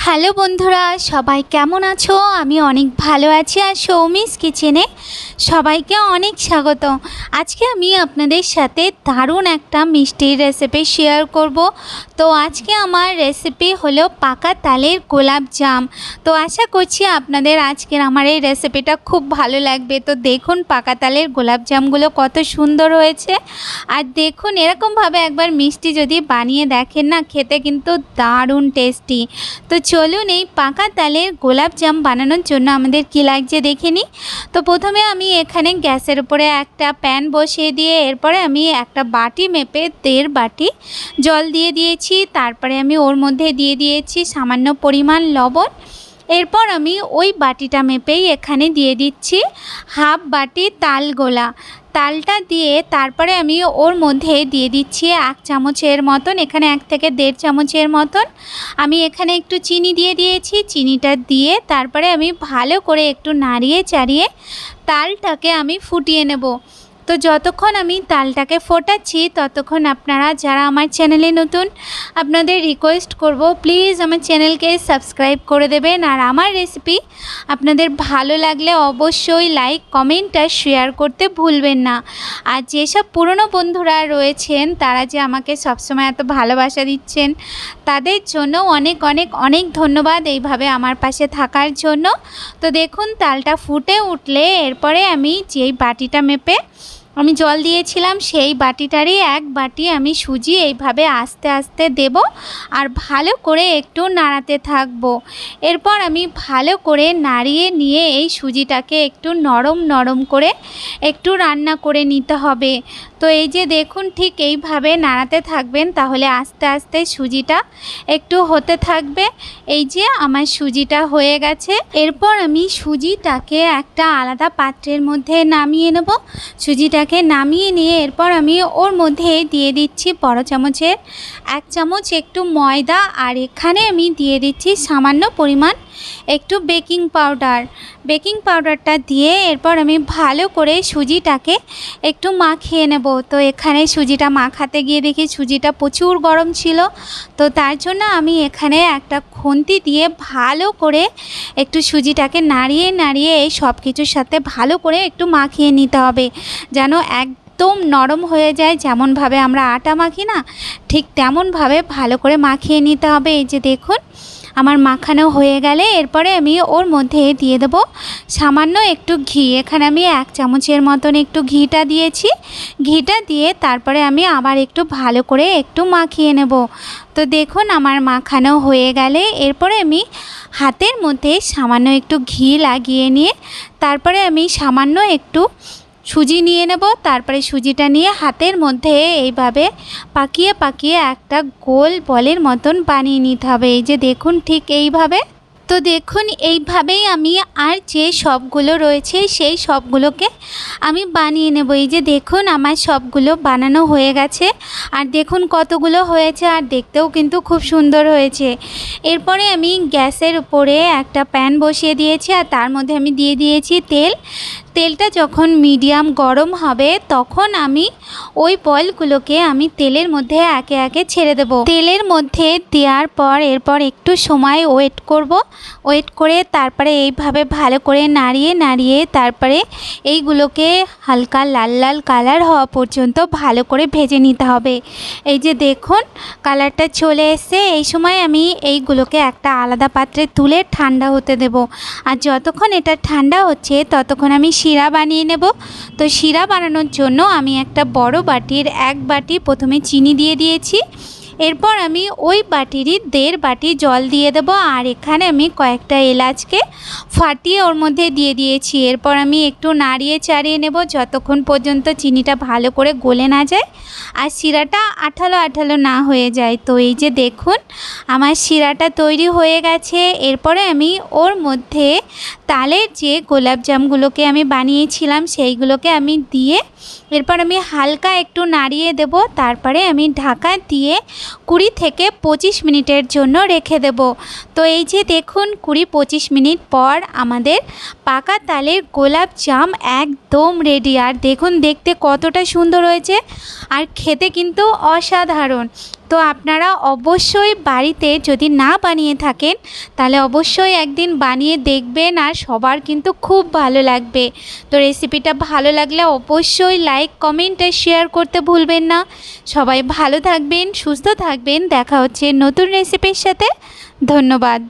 Hello বন্ধুরা, সবাই কেমন আছো? আমি অনেক ভালো আছি। আর সৌমিস কিচেনে সবাইকে অনেক স্বাগত। আজকে আমি আপনাদের সাথে দারুণ একটা মিষ্টির রেসিপি শেয়ার করব। তো আজকে আমার রেসিপি হলো পাকা তালের গোলাপ জাম। তো আশা করছি আপনাদের আজকের আমার এই রেসিপিটা খুব ভালো লাগবে। তো দেখুন পাকা তালের গোলাপ জামগুলো কত সুন্দর হয়েছে। আর দেখুন এরকমভাবে একবার মিষ্টি যদি বানিয়ে দেখেন না, খেতে কিন্তু দারুণ টেস্টি। তো চলুন এই পাকা তালের গোলাপ জাম বানানোর জন্য আমাদের কী লাগছে দেখে নিই। তো প্রথমে আমি এখানে গ্যাসের উপরে একটা প্যান বসিয়ে দিয়ে এরপরে আমি একটা বাটি মেপে 1.5 বাটি জল দিয়ে দিয়েছি। তারপরে আমি ওর মধ্যে দিয়ে দিয়েছি সামান্য পরিমাণ লবণ। এরপর আমি ওই বাটিটা মেপেই এখানে দিয়ে দিচ্ছি হাফ বাটি তাল গোলা। তালটা দিয়ে তারপরে আমি ওর মধ্যে দিয়ে দিচ্ছি 1 চামচের মতন, এখানে 1 থেকে 1.5 চামচের মতন আমি এখানে একটু চিনি দিয়ে দিয়েছি। চিনিটা দিয়ে তারপরে আমি ভালো করে একটু নাড়িয়ে চাড়িয়ে তালটাকে আমি ফুটিয়ে নেব। তো যতক্ষণ আমি তালটাকে ফোটাচ্ছি ততক্ষণ আপনারা যারা আমার চ্যানেলে নতুন, আপনাদের রিকোয়েস্ট করব প্লিজ আমার চ্যানেলকে সাবস্ক্রাইব করে দেবেন। আর আমার রেসিপি আপনাদের ভালো লাগলে অবশ্যই লাইক, কমেন্ট আর শেয়ার করতে ভুলবেন না। আর যেসব পুরনো বন্ধুরা রয়েছেন তারা যে আমাকে সবসময় এত ভালোবাসা দিচ্ছেন, তাদের জন্য অনেক অনেক অনেক ধন্যবাদ এইভাবে আমার পাশে থাকার জন্য। তো দেখুন তালটা ফুটে উঠলে এরপরে আমি যেই বাটিটা মেপে আমি জল দিয়েছিলাম সেই বাটিটারই 1 বাটি আমি সুজি এইভাবে আস্তে আস্তে দেব আর ভালো করে একটু নাড়াতে থাকব। এরপর আমি ভালো করে নাড়িয়ে নিয়ে এই সুজিটাকে একটু নরম নরম করে একটু রান্না করে নিতে হবে। তো এই যে দেখুন ঠিক এইভাবে নাড়াতে থাকবেন, তাহলে আস্তে আস্তে সুজিটা একটু হতে থাকবে। এই যে আমার সুজিটা হয়ে গেছে। এরপর আমি সুজিটাকে একটা আলাদা পাত্রের মধ্যে নামিয়ে নেব। সুজিটাকে নামিয়ে নিয়ে এরপর আমি ওর মধ্যে দিয়ে দিচ্ছি বড় চামচের 1 চামচ একটু ময়দা। আর এখানে আমি দিয়ে দিচ্ছি সামান্য পরিমাণ একটু বেকিং পাউডার। বেকিং পাউডারটা দিয়ে এরপর আমি ভালো করে সুজিটাকে একটু মাখিয়ে নেব। তো এখানে সুজিটা মাখাতে গিয়ে দেখি সুজিটা প্রচুর গরম ছিল। তো তার জন্য আমি এখানে একটা খুন্তি দিয়ে ভালো করে একটু সুজিটাকে নাড়িয়ে নাড়িয়ে এই সব কিছুর সাথে ভালো করে একটু মাখিয়ে নিতে হবে, যেন একদম নরম হয়ে যায়। যেমনভাবে আমরা আটা মাখি না, ঠিক তেমনভাবে ভালো করে মাখিয়ে নিতে হবে। এই যে দেখুন আমার মাখানো হয়ে গেলে এরপরে আমি ওর মধ্যে দিয়ে দেব সামান্য একটু ঘি। এখানে আমি 1 চামচের মতন একটু ঘিটা দিয়েছি। ঘিটা দিয়ে তারপরে আমি আবার একটু ভালো করে একটু মাখিয়ে নেব। তো দেখুন আমার মাখানো হয়ে গেলে এরপরে আমি হাতের মধ্যে সামান্য একটু ঘি লাগিয়ে নিয়ে তারপরে আমি সামান্য একটু সুজি নিয়ে নেব। তারপরে সুজিটা নিয়ে হাতের মধ্যে এইভাবে পাকিয়ে পাকিয়ে একটা গোল বলের মতন বানিয়ে নিতে হবে। এই যে দেখুন ঠিক এইভাবে। তো দেখুন এইভাবেই আমি আর যে সবগুলো রয়েছে সেই সবগুলোকে আমি বানিয়ে নেব। এই যে দেখুন আমার সবগুলো বানানো হয়ে গেছে। আর দেখুন কতগুলো হয়েছে, আর দেখতেও কিন্তু খুব সুন্দর হয়েছে। এরপরে আমি গ্যাসের উপরে একটা প্যান বসিয়ে দিয়েছি আর তার মধ্যে আমি দিয়ে দিয়েছি তেল। তেলটা যখন মিডিয়াম গরম হবে তখন আমি ওই বলগুলোকে আমি তেলের মধ্যে একে একে ছেড়ে দেব। তেলের মধ্যে দেওয়ার পর এরপর একটু সময় ওয়েট করব। ওয়েট করে তারপরে এইভাবে ভালো করে নাড়িয়ে নাড়িয়ে তারপরে এইগুলোকে হালকা লাল লাল কালার হওয়া পর্যন্ত ভালো করে ভেজে নিতে হবে। এই যে দেখুন কালারটা চলে এসেছে। এই সময় আমি এইগুলোকে একটা আলাদা পাত্রে তুলে ঠান্ডা হতে দেব। আর যতক্ষণ এটা ঠান্ডা হচ্ছে ততক্ষণ আমি শিরা বানিয়ে নেব। তো শিরা বানানোর জন্য আমি একটা বড় বাটির 1 বাটি প্রথমে চিনি দিয়ে দিয়েছি। এরপর আমি ওই বাটিরই 1.5 বাটি জল দিয়ে দেব। আর এখানে আমি কয়েকটা এলাচকে ফাটিয়ে ওর মধ্যে দিয়ে দিয়েছি। এরপর আমি একটু নাড়িয়ে চাড়িয়ে নেব যতক্ষণ পর্যন্ত চিনিটা ভালো করে গলে না যায় আর শিরাটা আঠালো আঠালো না হয়ে যায়। তো এই যে দেখুন আমার শিরাটা তৈরি হয়ে গেছে। এরপরে আমি ওর মধ্যে তালের যে গোলাপ জামগুলোকে আমি বানিয়েছিলাম সেইগুলোকে আমি দিয়ে এরপর আমি হালকা একটু নাড়িয়ে দেব। তারপরে আমি ঢাকা দিয়ে 20 থেকে 25 মিনিটের জন্য রেখে দেব। তো এই যে দেখুন 20-25 মিনিট পর আমাদের পাকা তালের গোলাপ জাম একদম রেডি। আর দেখুন দেখতে কতটা সুন্দর হয়েছে আর খেতে কিন্তু অসাধারণ। তো আপনারা অবশ্যই বাড়িতে যদি না বানিয়ে থাকেন তাহলে অবশ্যই একদিন বানিয়ে দেখবেন, আর সবার কিন্তু খুব ভালো লাগবে। তো রেসিপিটা ভালো লাগলে অবশ্যই লাইক, কমেন্ট আর শেয়ার করতে ভুলবেন না। সবাই ভালো থাকবেন, সুস্থ থাকবেন। দেখা হচ্ছে নতুন রেসিপির সাথে। ধন্যবাদ।